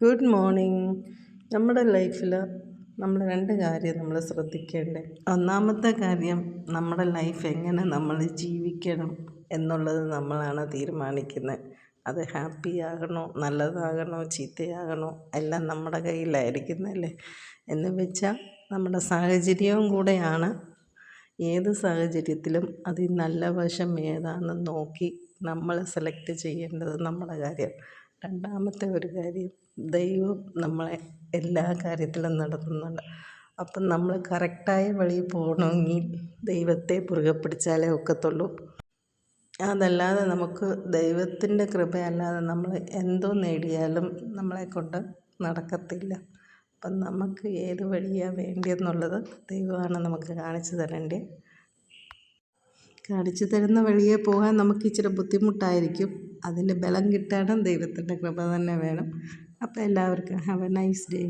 Good morning. നമ്മുടെ ലൈഫിൽ നമ്മൾ രണ്ട് കാര്യം നമ്മൾ ശ്രദ്ധിക്കേണ്ടത്. ഒന്നാമത്തെ കാര്യം, നമ്മുടെ ലൈഫ് എങ്ങനെ നമ്മൾ ജീവിക്കണം എന്നുള്ളത് നമ്മളാണ് തീരുമാനിക്കുന്നത്. അത് ഹാപ്പി ആകണോ, നല്ലതാകണോ, ചീത്തയാകണോ, എല്ലാം നമ്മുടെ കയ്യിലായിരിക്കുന്നല്ലേ. എന്ന് വെച്ചാൽ നമ്മുടെ സാഹചര്യവും കൂടെയാണ്. ഏത് സാഹചര്യത്തിലും അതിൽ നല്ല വശം ഏതാണെന്ന് നോക്കി നമ്മൾ സെലക്ട് ചെയ്യേണ്ടത് നമ്മുടെ കാര്യം. രണ്ടാമത്തെ ഒരു കാര്യം, ദൈവം നമ്മളെ എല്ലാ കാര്യത്തിലും നടത്തുന്നുണ്ട്. അപ്പം നമ്മൾ കറക്റ്റായ വഴി പോകണമെങ്കിൽ ദൈവത്തെ മുറുകെ പിടിച്ചാലേ ഒക്കത്തുള്ളൂ. അതല്ലാതെ നമുക്ക് ദൈവത്തിൻ്റെ കൃപയല്ലാതെ നമ്മൾ എന്തോ നേടിയാലും നമ്മളെക്കൊണ്ട് നടക്കത്തില്ല. അപ്പം നമുക്ക് ഏത് വഴിയാണ് വേണ്ടിയെന്നുള്ളത് ദൈവമാണ് നമുക്ക് കാണിച്ചു തരേണ്ടത്. കാണിച്ചു തരുന്ന വഴിയെ പോകാൻ നമുക്ക് ഇച്ചിരി ബുദ്ധിമുട്ടായിരിക്കും. അതിന് ബലം കിട്ടാനും ദൈവത്തിൻ്റെ കൃപ തന്നെ വേണം. അപ്പോൾ എല്ലാവർക്കും ഹാവ് എ നൈസ് ഡേ.